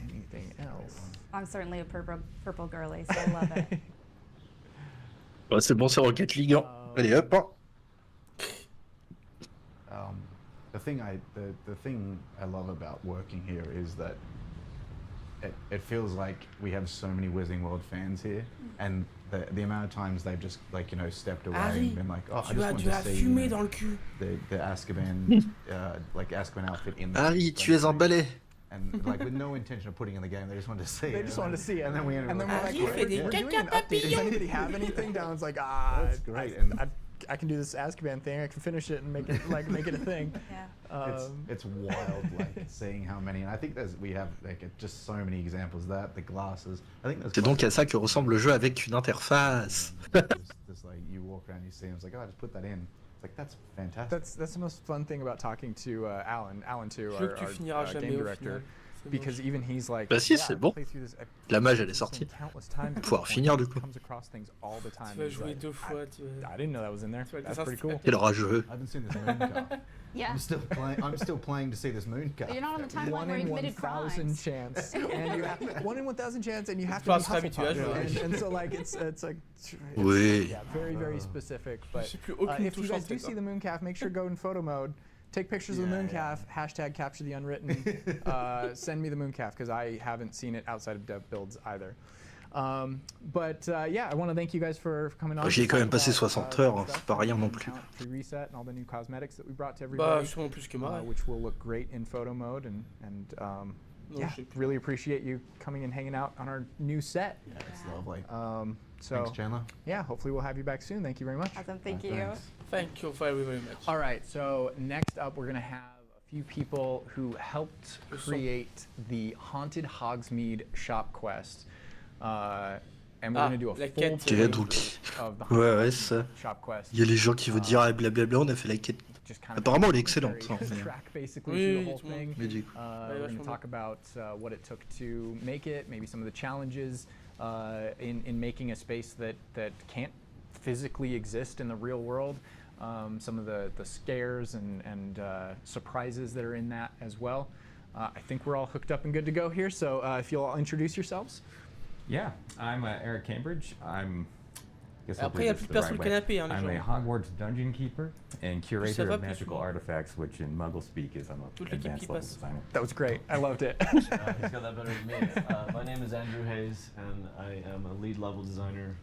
S2: anything else.
S5: I'm certainly a purple girly, so I love it.
S4: Ouais, c'est bon, c'est Rocket League. Hein. Allez hop. Hein.
S6: The thing I love about working here is that it feels like we have so many Wizarding World fans here, and the amount of times they've just like stepped away
S1: Harry,
S6: and been like, oh, I
S1: tu
S6: just
S1: as
S6: want
S1: du
S6: to
S1: as
S6: see
S1: fumé dans le cul.
S6: the Azkaban like Azkaban outfit in the
S4: Harry, tu es emballé.
S6: and like with no intention of putting in the game, they just wanted to see it.
S2: They just wanted to see it.
S6: and then we ended
S2: And
S6: up
S2: then we're
S6: like,
S2: like,
S1: Harry fait des
S2: we're doing an
S1: caca
S2: update. Does
S1: papillons.
S2: anybody have anything? Down's like,
S6: That's great.
S2: I can do this Azkaban thing. I can finish it and make it a thing.
S5: Yeah.
S6: It's wild, like seeing how many. And I think we have like just so many examples of that. The glasses. I think there's.
S4: C'est donc à ça que ressemble le jeu avec une interface.
S6: just like you walk around, you see, and it's like, oh, I just put that in. It's like that's fantastic.
S2: That's the most fun thing about talking to Alan too,
S1: Je veux que tu finiras
S2: our
S1: jamais
S2: game
S1: au
S2: director,
S1: final. C'est
S2: because even he's like,
S4: Bah si,
S2: yeah,
S4: c'est
S2: I've
S4: bon.
S2: played through this- I've
S4: La mage, elle
S2: played
S4: est
S2: this
S4: sortie.
S2: game countless times at
S4: Pouvoir
S2: this
S4: finir,
S2: point.
S4: du coup.
S2: Comes across things all the time.
S1: Tu vas
S2: He's
S1: jouer
S2: like,
S1: deux fois. Tu vas...
S2: I didn't know that was in there.
S1: Tu vas
S2: That's
S1: les
S2: pretty cool.
S4: Quel rageux.
S6: I haven't seen this moon car.
S5: Yeah.
S6: I'm still playing to see this moon car.
S5: You're not on the timeline
S2: One
S5: where you
S2: in
S5: committed
S2: 1,000
S5: crimes.
S2: chance, and you have 1 in 1,000 chance, and you have to
S1: Pas
S2: be
S1: très habitué à
S2: Hufflepuff.
S1: jouer.
S2: And so like it's like
S4: Oui.
S2: yeah, very specific. But
S1: sais plus aucune
S2: if you
S1: touche
S2: guys
S1: en
S2: do
S1: tête,
S2: see
S1: hein.
S2: the mooncalf, make sure to go in photo mode. Take pictures of the mooncalf. Hashtag capture the unwritten. Send me the mooncalf because I haven't seen it outside of dev builds either. But yeah, I want to thank you guys for coming on.
S4: J'y ai
S2: to
S4: quand même
S2: talk
S4: passé
S2: about,
S4: 60 heures, hein,
S2: stuff,
S4: c'est pas rien non plus.
S2: count, free reset and all the new cosmetics that we brought to
S1: Bah,
S2: everybody,
S1: sûrement plus que moi.
S2: which will look great in photo mode and
S1: Non,
S2: yeah,
S1: je sais plus.
S2: really appreciate you coming and hanging out on our new set.
S6: Yeah, it's lovely.
S2: So
S6: Thanks, Chandler.
S2: yeah, hopefully we'll have you back soon. Thank you very much.
S5: Awesome, thank you.
S6: Thanks.
S1: Thank you very, very much.
S2: All right, so next up we're gonna have a few people who helped create the Haunted Hogsmeade shop quest. And we're
S1: Ah,
S2: gonna do a
S1: la
S2: full
S1: quête.
S4: Quelle
S2: playthrough
S4: donc.
S2: of the
S4: Ouais,
S2: Haunted
S4: ouais,
S2: Hogsmeade
S4: ça.
S2: shop quest.
S4: Il y a les gens qui vont dire ah, blablabla, on a fait la quête.
S2: Just kind of
S4: Apparemment, elle est
S2: very
S4: excellente. Hein, mais-
S2: track basically
S1: Oui,
S2: through the
S1: oui,
S2: whole
S1: tout le monde.
S2: thing.
S4: Mais du coup.
S2: We're going to talk about what it took to make it, maybe some of the challenges in making a space that can't physically exist in the real world, some of the scares and surprises that are in that as well. I think we're all hooked up and good to go here, so if you'll all introduce yourselves.
S8: Yeah, I'm Eric Cambridge. Guess
S1: Après, il n'y a plus de place sur le canapé. Hein, les
S8: I'm a
S1: gens.
S8: Hogwarts dungeon keeper and
S1: Ça
S8: curator
S1: va
S8: of
S1: plus
S8: magical
S1: souvent.
S8: artifacts, which in Muggle speak is I'm
S1: Toute
S8: a
S1: l'équipe qui
S8: advanced level
S1: passe.
S8: designer.
S2: That was great. I loved it.
S9: He's got that better than me. My name is Andrew Hayes, and I am a lead level designer,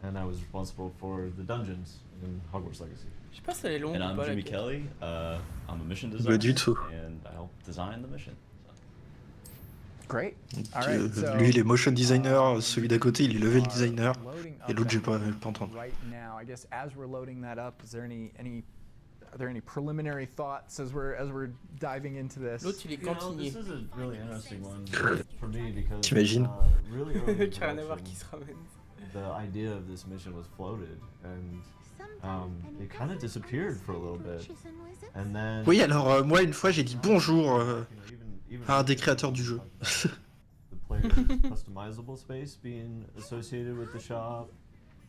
S9: and I was responsible for the dungeons in Hogwarts Legacy.
S1: Je sais pas si elle est longue
S9: And
S1: ou
S9: I'm
S1: pas. la
S9: Jimmy
S1: quête.
S9: Kelly. I'm a mission designer,
S4: du tout.
S9: and I help design the mission. So.
S2: Great. All right. So,
S4: Lui, il est motion designer, celui d'à côté, il est level designer.
S2: loading
S4: Et
S2: up
S4: l'autre, j'ai
S2: that
S4: pas entendu.
S2: right now. I guess as we're loading that up, is there are there any preliminary thoughts as we're diving into this?
S1: L'autre, il est
S9: You know,
S1: cantinier.
S9: this is a really interesting one for me because
S4: T'imagines?
S9: really early in
S1: Qui a rien à voir qui
S9: production,
S1: se ramène.
S9: the idea of this mission was floated, and it kind of disappeared for a little bit, and then
S4: Oui, alors moi, une fois, j'ai dit bonjour
S9: you know, even
S4: à un des créateurs du jeu.
S9: the player's customizable space being associated with the shop,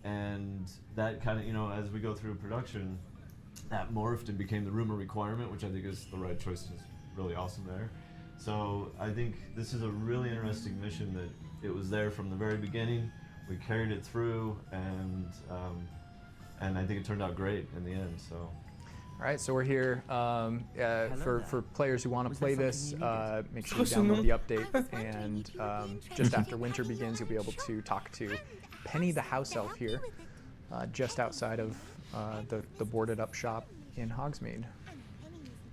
S9: and that kind of, you know, as we go through production, that morphed and became the rumor requirement, which I think is the right choice and is really awesome there. So I think this is a really interesting mission that it was there from the very beginning. We carried it through, and I think it turned out great in the end. So.
S2: All right, so we're here for players who want to play this. Make sure you
S1: What's the
S2: download
S1: nom?
S2: the update, and just after winter begins, you'll be able to talk to Penny the house elf here, just outside of the boarded up shop in Hogsmeade.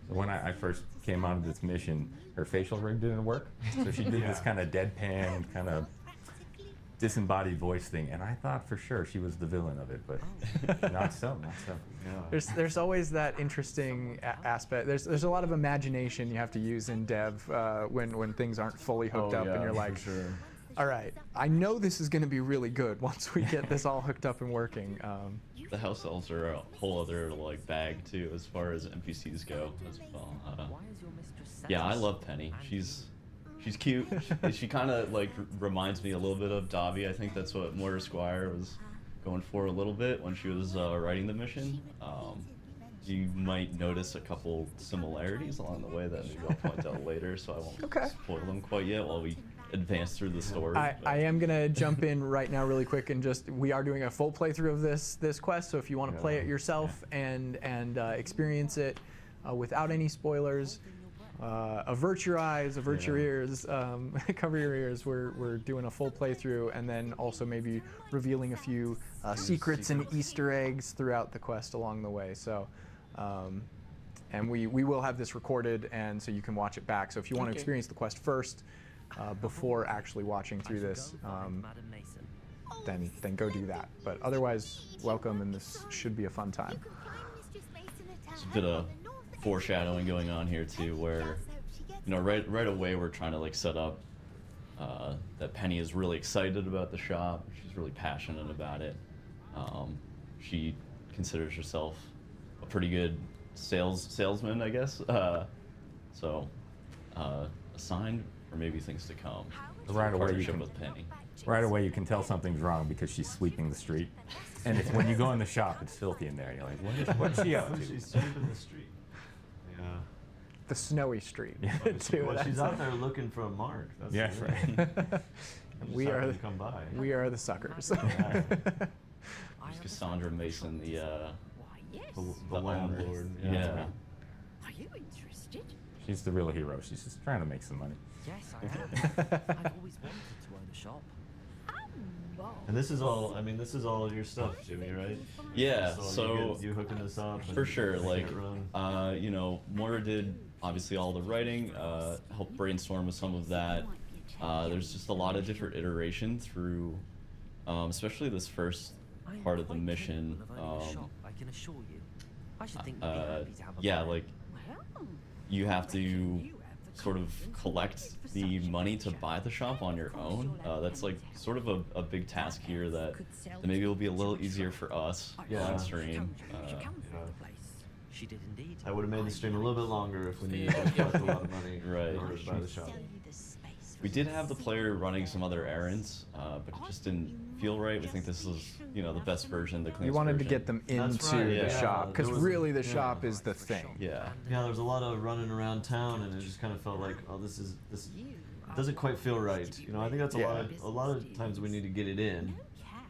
S8: When I first came onto this mission, her facial rig didn't work, so she did this kind of deadpan, kind of disembodied voice thing, and I thought for sure she was the villain of it, but not so.
S9: Yeah.
S2: There's always that interesting aspect. There's a lot of imagination you have to use in dev when things aren't fully hooked up, and you're like,
S9: sure.
S2: all right, I know this is going to be really good once we get this all hooked up and working.
S10: The house elves are a whole other like bag too, as far as NPCs go as well. Yeah, I love Penny. She's cute. She kind of like reminds me a little bit of Davi. I think that's what Moira Squire was going for a little bit when she was writing the mission. You might notice a couple similarities along the way that maybe I'll point out later, so I won't spoil them quite yet while we advance through the story.
S2: I am gonna jump in right now really quick and we are doing a full playthrough of this quest, so if you want to play it yourself and experience it without any spoilers, avert your eyes, avert your ears, cover your ears. We're doing a full playthrough, and then also maybe revealing a few secrets and Easter eggs throughout the quest along the way. So, and we will have this recorded, and so you can watch it back. So if you want to experience the quest first before actually watching through this, then go do that. But otherwise, welcome, and this should be a fun time.
S10: There's a bit of foreshadowing going on here too, where right away we're trying to like set up that Penny is really excited about the shop. She's really passionate about it. She considers herself a pretty good salesman, I guess. So a sign for maybe things to come.
S8: Right away,
S10: with Penny.
S8: Right away, you can tell something's wrong because she's sweeping the street, and when you go in the shop, it's filthy in there. You're like, what's she up to?
S9: She's sweeping the street. Yeah.
S2: The snowy street.
S9: Well, she's out there looking for a mark. That's
S8: right.
S2: We are the suckers.
S10: There's Cassandra Mason, the landlord. Yeah.
S11: Are you interested?
S8: She's the real hero. She's just trying to make some money.
S11: Yes, I am. I've always wanted to own a shop.
S9: And this is all your stuff, Jimmy, right?
S10: Yeah,
S9: so you hooking this up?
S10: For sure, like, Moira did obviously all the writing, helped brainstorm with some of that. There's just a lot of different iteration through, especially this first part of the mission.
S11: I can assure you. I should think
S10: yeah, like, you have to sort of collect the money to buy the shop on your own. That's like sort of a big task here that maybe will be a little easier for us on stream.
S11: She did indeed.
S9: I would have made the stream a little bit longer if we needed to collect a lot of money in order to buy the shop.
S10: We did have the player running some other errands, but it just didn't feel right. We think this is, the best version, the cleanest
S2: You wanted
S10: version.
S2: to get them into the shop, because really the shop is the thing.
S10: Yeah.
S9: Yeah, there was a lot of running around town, and it just kind of felt like, oh, this doesn't quite feel right. I think that's a lot of times we need to get it in,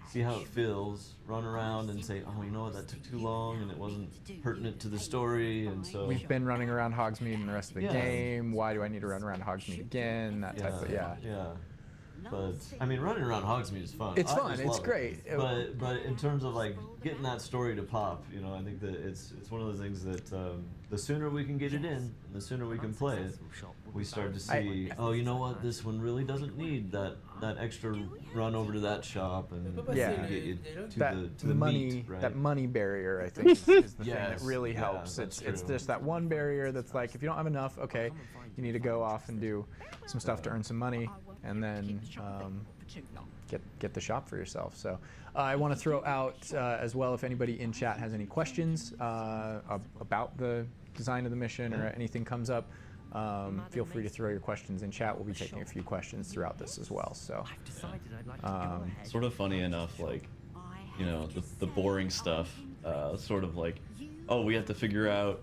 S9: see how it feels, run around and say, oh, you know what, that took too long and it wasn't pertinent to the story, and so
S2: we've been running around Hogsmeade in the rest of the game. Why do I need to run around Hogsmeade again? That type of
S9: yeah. But I mean, running around Hogsmeade is fun.
S2: It's fun. It's great.
S9: But in terms of like getting that story to pop, I think that it's one of those things that the sooner we can get it in, and the sooner we can play it, we start to see. Oh, you know what? This one really doesn't need that extra run over to that shop and get you to the
S2: money.
S9: meat, right?
S2: That money barrier, I think, is the thing that really
S9: yeah,
S2: helps.
S9: that's
S2: It's
S9: true.
S2: just that one barrier that's like, if you don't have enough, okay, you need to go off and do some stuff to earn some money, and then get the shop for yourself. So I want to throw out as well, if anybody in chat has any questions about the design of the mission or anything comes up, feel free to throw your questions in chat. We'll be taking a few questions throughout this as well. So
S10: sort of funny enough, like, the boring stuff, sort of like, oh, we have to figure out,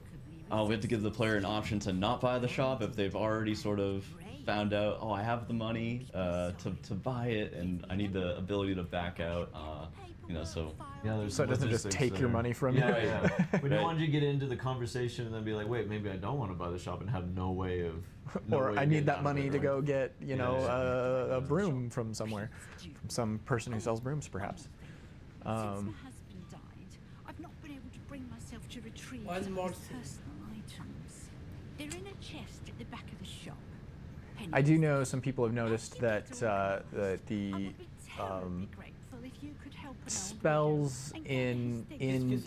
S10: we have to give the player an option to not buy the shop if they've already sort of found out, oh, I have the money to buy it, and I need the ability to back out. So
S2: so it doesn't just take your money from you.
S9: Yeah. We don't want you to get into the conversation and then be like, wait, maybe I don't want to buy the shop and have no way of.
S2: Or I need that money to go get, a broom from somewhere, from some person who sells brooms, perhaps.
S11: Since my husband died, I've not been able to bring myself to retrieve
S1: One
S11: some
S1: more
S11: of his
S1: thing.
S11: personal items. They're in a chest at the back of the shop.
S2: I do know some people have noticed that the spells in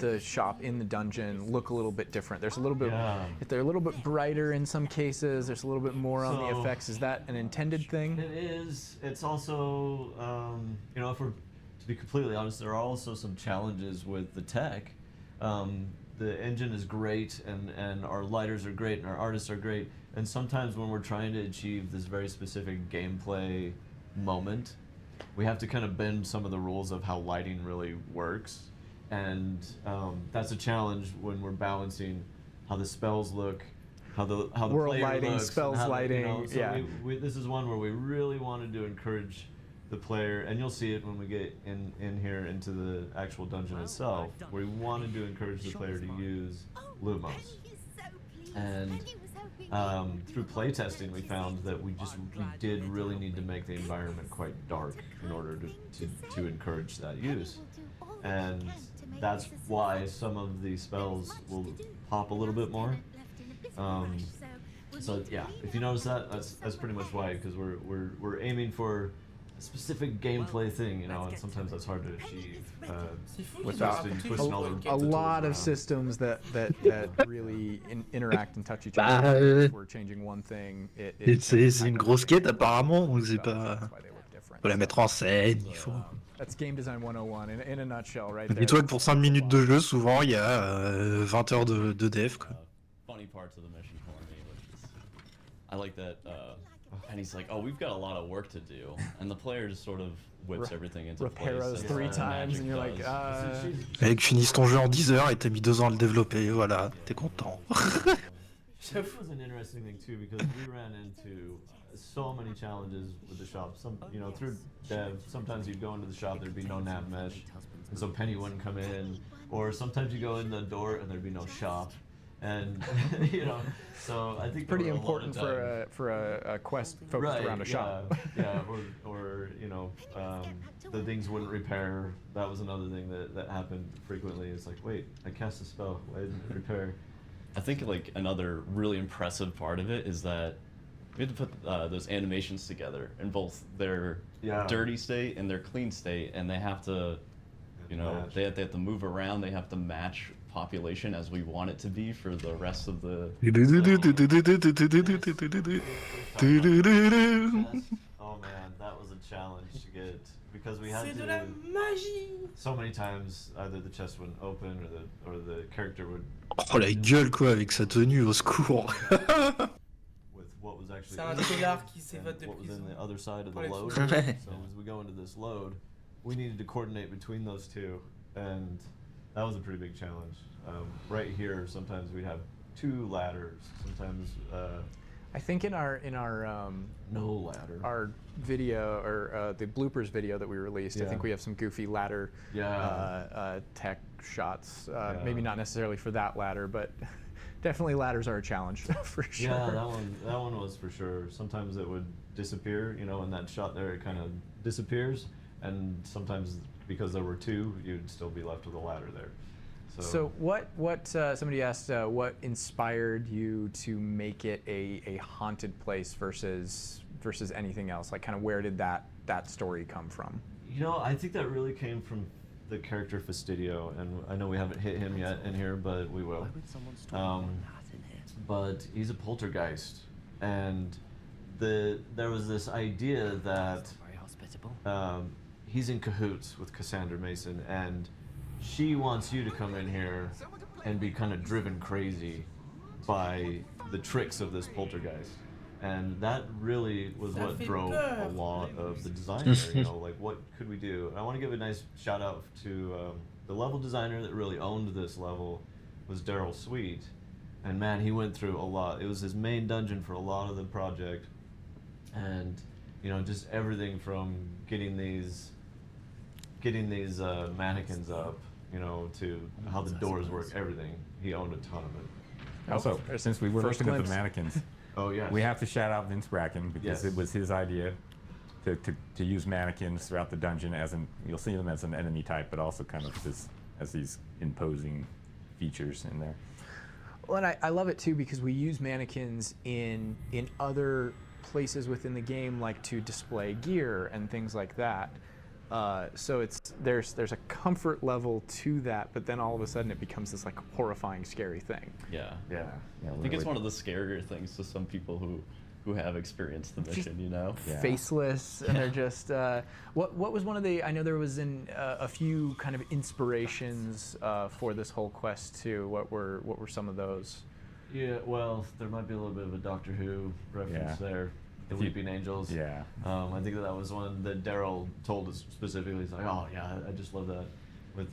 S2: the shop, in the dungeon, look a little bit different. There's a little bit, they're a little bit brighter in some cases. There's a little bit more on the effects. Is that an intended thing?
S9: It is. It's also, you know, if we're to be completely honest, there are also some challenges with the tech. The engine is great, and our lighters are great, and our artists are great. And sometimes when we're trying to achieve this very specific gameplay moment, we have to kind of bend some of the rules of how lighting really works. And that's a challenge when we're balancing how the spells look, how the
S2: world
S9: player
S2: lighting,
S9: looks,
S2: spells
S9: and how
S2: lighting,
S9: you know, so
S2: yeah.
S9: this is one where we really wanted to encourage the player, and you'll see it when we get in here into the actual dungeon itself, where we wanted to encourage the player to use lumos. And through playtesting, we found that we did really need to make the environment quite dark in order to encourage that use. And that's why some of the spells will pop a little bit more. So yeah, if you notice that, that's pretty much why, because we're aiming for a specific gameplay thing, you know, and sometimes that's hard to achieve
S2: Without a lot of systems that really interact and touch each other. If we're changing one thing,
S4: c'est une grosse quête apparemment, donc c'est pas... Faut la mettre en scène, il faut...
S2: That's game design 101 in a nutshell, right there.
S4: Dis-toi que pour 5 minutes de jeu, souvent, il y a 20 heures de dev, quoi.
S10: Funny parts of the mission for me, which is... I like that... And he's like, oh, we've got a lot of work to do. And the player just sort of whips everything into place.
S2: Repairos 3 times, and you're like,
S4: Mec, finis ton jeu en 10 heures et t'as mis 2 ans à le développer, voilà, t'es content.
S9: This was an interesting thing too, because we ran into so many challenges with the shop. Some, you know, through dev, sometimes you'd go into the shop, there'd be no nav mesh, and so Penny wouldn't come in. Or sometimes you go in the door and there'd be no shop. And you know, so I think
S2: pretty important for a quest focused around a shop.
S9: Yeah, or you know, the things wouldn't repair. That was another thing that happened frequently. It's like, wait, I cast a spell, why didn't it repair?
S10: I think like another really impressive part of it is that we had to put those animations together in both their dirty state and their clean state, and they have to, you know, they have to move around. They have to match population as we want it to be for the rest of the...
S9: Oh man, that was a challenge to get, because we had to... So many times, either the chest wouldn't open or the character would...
S4: Oh la gueule quoi, avec sa tenue, au secours.
S9: With what was actually... what was in the other side of the load. So as we go into this load, we needed to coordinate between those two, and that was a pretty big challenge. Right here, sometimes we'd have 2 ladders. Sometimes
S2: I think in our
S9: no ladder.
S2: Our video or the bloopers video that we released, I think we have some goofy ladder tech shots. Maybe not necessarily for that ladder, but definitely ladders are a challenge for sure.
S9: Yeah, that one was for sure. Sometimes it would disappear, you know, in that shot there, it kind of disappears, and sometimes because there were 2, you'd still be left with a ladder there.
S2: So what somebody asked, what inspired you to make it a haunted place versus anything else? Like, kind of where did that story come from?
S9: You know, I think that really came from the character Fastidio, and I know we haven't hit him yet in here, but we will. But he's a poltergeist, and there was this idea that he's in cahoots with Cassandra Mason, and she wants you to come in here and be kind of driven crazy by the tricks of this poltergeist. And that really was what drove a lot of the design there, you know, like what could we do? And I want to give a nice shout out to the level designer that really owned this level was Daryl Sweet. And man, he went through a lot. It was his main dungeon for a lot of the project. And, you know, just everything from getting these mannequins up, you know, to how the doors work, everything. He owned a ton of it.
S8: Also, since we were looking at the mannequins, we have to shout out Vince Bracken, because it was his idea to use mannequins throughout the dungeon, as in, you'll see them as an enemy type, but also kind of as these imposing features in there.
S2: Well, and I love it too, because we use mannequins in other places within the game, like to display gear and things like that. So there's a comfort level to that, but then all of a sudden it becomes this like horrifying, scary thing.
S10: Yeah. I think it's one of the scarier things to some people who have experienced the mission, you know?
S2: Faceless, and they're just. What was one of the? I know there was a few kind of inspirations for this whole quest too. What were some of those?
S9: Yeah, well, there might be a little bit of a Doctor Who reference there. The Weeping Angels.
S8: Yeah.
S9: I think that was one that Daryl told us specifically. He's like, oh yeah, I just love that with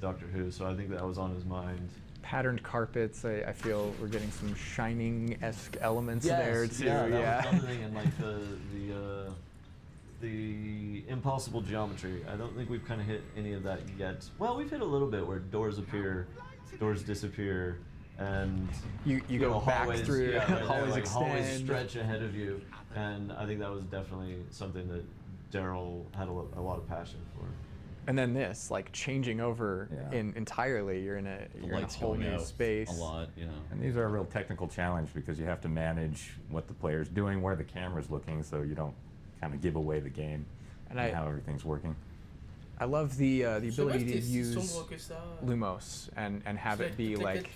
S9: Doctor Who. So I think that was on his mind.
S2: Patterned carpets. I feel we're getting some Shining-esque elements there too.
S9: Yeah, that was another thing, and like the impossible geometry. I don't think we've kind of hit any of that yet. Well, we've hit a little bit where doors appear, doors disappear, and
S2: you go back
S9: hallways,
S2: through hallways,
S9: like
S2: extend.
S9: hallways stretch ahead of you, and I think that was definitely something that Daryl had a lot of passion for.
S2: And then this, like changing over entirely, you're in a whole new space.
S10: A lot, you know.
S8: And these are a real technical challenge because you have to manage what the player's doing, where the camera's looking, so you don't kind of give away the game and how everything's working.
S2: I love the ability to use Lumos and have it be like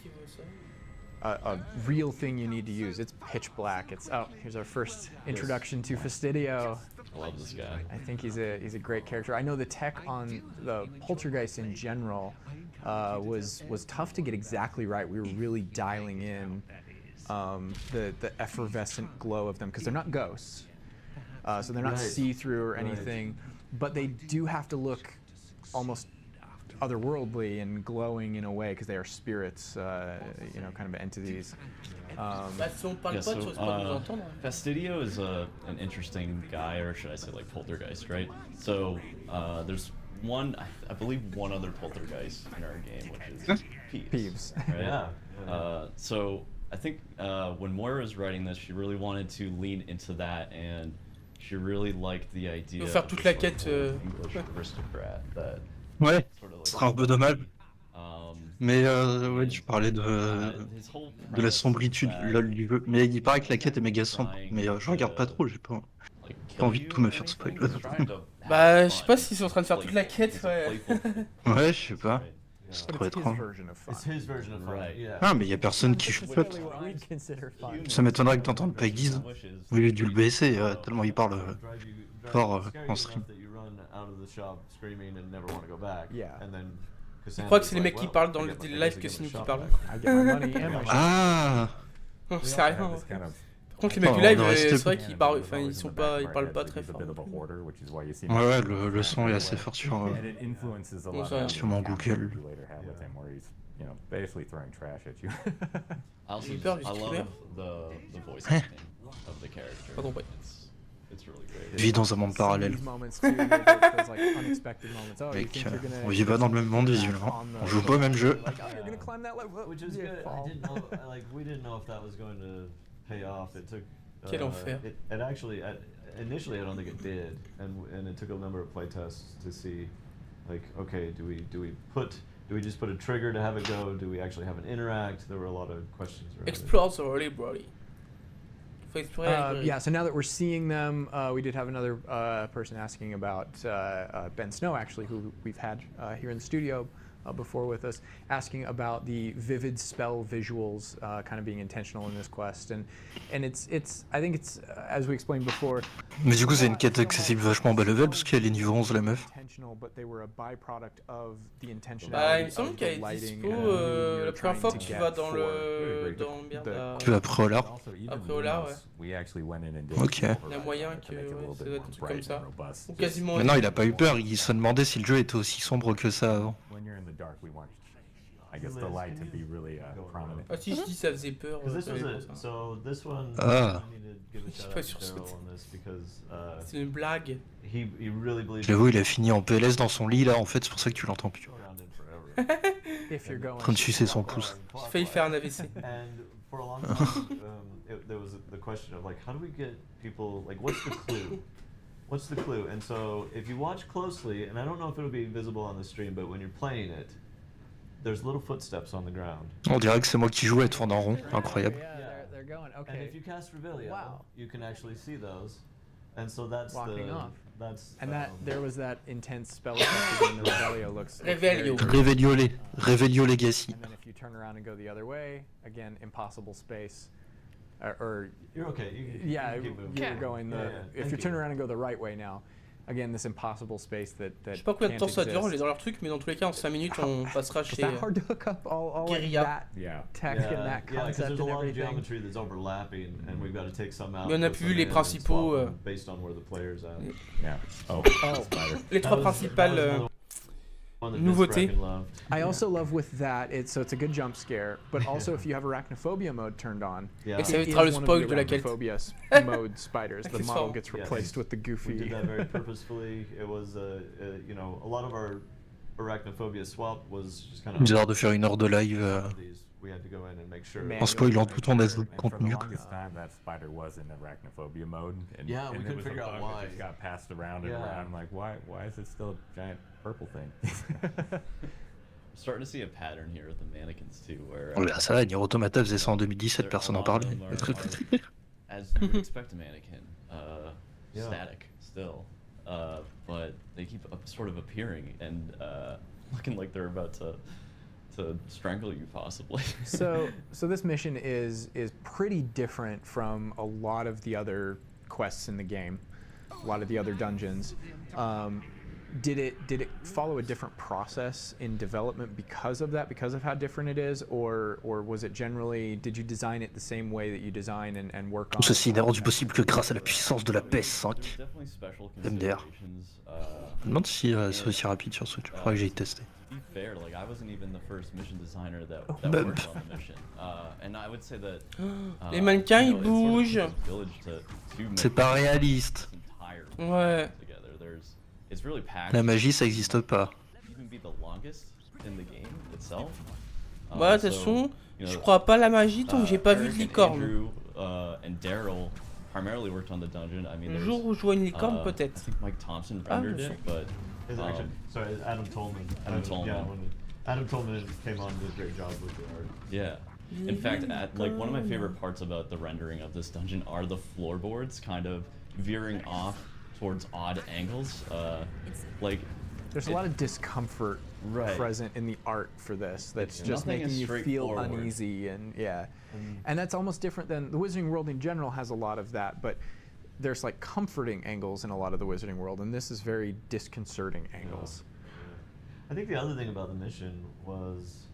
S2: a real thing you need to use. It's pitch black. Here's our first introduction to Fastidio.
S10: I love this guy.
S2: I think he's a great character. I know the tech on the Poltergeist in general was tough to get exactly right. We were really dialing in the effervescent glow of them because they're not ghosts, so they're not see-through or anything, but they do have to look almost otherworldly and glowing in a way because they are spirits, kind of entities.
S10: Fastidio is an interesting guy, or should I say like poltergeist, right? So there's I believe one other poltergeist in our game, which is Peeves. Right? Yeah. So I think when Moira was writing this, she really wanted to lean into that, and she really liked the idea of
S1: toute la quête.
S10: English aristocrat that.
S4: Ouais, ce sera un peu dommage. Mais ouais, tu parlais de la sombritude du jeu. Mais il paraît que la quête est méga sombre. Mais je regarde pas trop, j'ai pas envie de tout me faire spoiler.
S1: Bah, je sais pas s'ils sont en train de faire toute la quête, ouais.
S4: Ouais, je sais pas. C'est trop étrange. Ah, mais y a personne qui chuchote. Ça m'étonnerait que t'entendes pas Guise. Oui, j'ai dû le baisser, tellement il parle fort en stream.
S1: Je crois que c'est les mecs qui parlent dans le live que c'est nous qui parlons.
S4: Ah.
S1: Non, c'est rien. Par contre, les mecs du live, c'est vrai qu'ils parlent, ils parlent pas très fort.
S4: Ouais, le son est assez fort sur mon Google.
S10: J'ai peur du streamer.
S1: Pardon, ouais.
S4: Vit dans un monde parallèle. Mec, on vit pas dans le même monde visiblement. On joue pas au même jeu.
S9: Which is good. I didn't know, we didn't know if that was going to pay off. It took.
S1: Quel enfer.
S9: It actually, initially, I don't think it did, and it took a number of playtests to see, like, okay, do we just put a trigger to have it go? Do we actually have it interact? There were a lot of questions around
S1: Explores already, Brody.
S2: So now that we're seeing them, we did have another person asking about Ben Snow, actually, who we've had here in the studio before with us, asking about the vivid spell visuals kind of being intentional in this quest, and I think it's as we explained before.
S4: Mais du coup, c'est une quête accessible vachement bas level parce qu'elle est niveau 11 la meuf.
S2: But they were a byproduct of the intentionality.
S1: Bah, il me semble qu'elle est dispo la première fois que tu vas dans
S4: Tu vas après Olar.
S1: Après Olar, ouais.
S4: Ok.
S1: Il y a moyen que ça doit être un truc comme ça. Ou quasiment.
S4: Mais non, il a pas eu peur. Il se demandait si le jeu était aussi sombre que ça avant.
S1: Ah si, je dis ça faisait peur.
S4: Ah.
S1: Je suis pas sûr. C'est une blague.
S4: J'avoue, il a fini en PLS dans son lit là, en fait, c'est pour ça que tu l'entends plus. En train de sucer son pouce.
S1: J'ai failli faire un AVC.
S9: For a long time, there was the question of like, how do we get people, like, what's the clue? What's the clue? And so if you watch closely, and I don't know if it'll be visible on the stream, but when you're playing it, there's little footsteps on the ground.
S4: On dirait que c'est moi qui joue et tourne en rond, incroyable.
S9: And if you cast Revelio, you can actually see those. And so that's
S2: walking off.
S9: That's
S2: And there was that intense spell effect again. The Revelio looks
S1: Revelio.
S4: Revelio Legacy.
S2: And then if you turn around and go the other way, again, impossible space. Or
S9: you're okay. You keep moving.
S2: You're going if you turn around and go the right way now, again, this impossible space that
S1: Je sais pas combien de temps ça dure, on est dans leur truc, mais dans tous les cas, en 5 minutes, on passera chez
S2: hard to hook up all
S1: Guerilla.
S2: that tech and that concept
S9: because there's a
S2: and
S9: lot of
S2: everything.
S9: geometry that's overlapping, and we've got to take some out.
S1: Mais on a vu les principaux
S9: based on where the player's at.
S1: Les trois principales nouveautés.
S2: I also love with that, it's a good jump scare, but also if you have arachnophobia mode turned on,
S1: Et ça évitera le spoil de la quête.
S2: Arachnophobia mode spiders, the model gets replaced with the goofy.
S9: We did that very purposefully. It was, you know, a lot of our arachnophobia swap was just kind of.
S4: Bizarre de faire une heure de live
S9: We had to go in and make sure.
S4: en spoilant tout ton contenu.
S8: For the longest time, that spider was in arachnophobia mode, and
S9: yeah, we couldn't figure out why.
S8: It just got passed around and around. I'm like, why is it still a giant purple thing?
S10: I'm starting to see a pattern here with the mannequins too, where.
S4: Oh là, ça va, Nier Automata faisait ça en 2017, personne n'en parlait.
S10: As you would expect a mannequin, static still, but they keep sort of appearing and looking like they're about to strangle you possibly.
S2: So this mission is pretty different from a lot of the other quests in the game, a lot of the other dungeons. Did it follow a different process in development because of that, because of how different it is, or was it generally, did you design it the same way that you design and work on?
S4: Tout ceci n'est rendu possible que grâce à la puissance de la PS5 MDR. Je me demande si c'est aussi rapide sur Switch, je crois que j'ai testé.
S10: Fair, like I wasn't even the first mission designer that worked on the mission, and I would say that
S1: les mannequins ils bougent.
S10: C'est
S4: pas réaliste.
S1: Ouais.
S10: It's really packed.
S4: La magie ça existe pas.
S10: Even be the longest in the game itself.
S1: Ouais, de toute façon, je crois pas à la magie tant que j'ai pas vu de licorne.
S10: Andrew and Daryl primarily worked on the dungeon. I mean,
S1: le jour où je vois une licorne peut-être.
S10: I think Mike Thompson rendered it, but.
S9: Sorry, Adam Tolman. Adam Tolman came on and did a great job with the art.
S10: Yeah. In fact, like one of my favorite parts about the rendering of this dungeon are the floorboards kind of veering off towards odd angles. Like
S2: there's a lot of discomfort present in the art for this that's just making you feel uneasy and and that's almost different than the Wizarding World in general has a lot of that, but there's like comforting angles in a lot of the Wizarding World, and this is very disconcerting angles.
S9: I think the other thing about the mission was,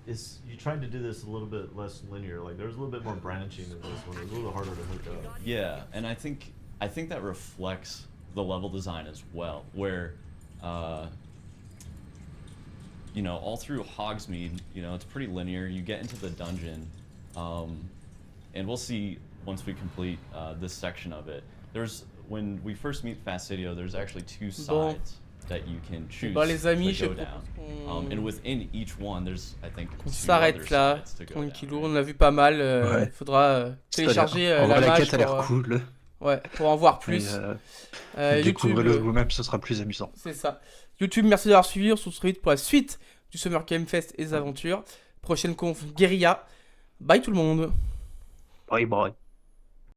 S9: is you tried to do this a little bit less linear. Like there was a little bit more branching in this one. It was a little harder to hook up.
S10: Yeah, and I think that reflects the level design as well, where, you know, all through Hogsmeade, you know, it's pretty linear. You get into the dungeon, and we'll see. Once we complete this section of it, when we first meet Fastidio, there's actually two sides that you can choose to go down. And within each one, there's I think
S1: on s'arrête là, tranquillou, on a vu pas mal. Il faudra télécharger la
S4: la
S1: MAJ
S4: quête a l'air cool.
S1: Ouais, pour en voir plus.
S4: Découvrez-le vous-même, ce sera plus amusant.
S1: C'est ça. YouTube, merci d'avoir suivi. On se retrouve vite pour la suite du Summer Game Fest et des aventures. Prochaine conf Guerilla. Bye tout le monde.
S4: Bye bye.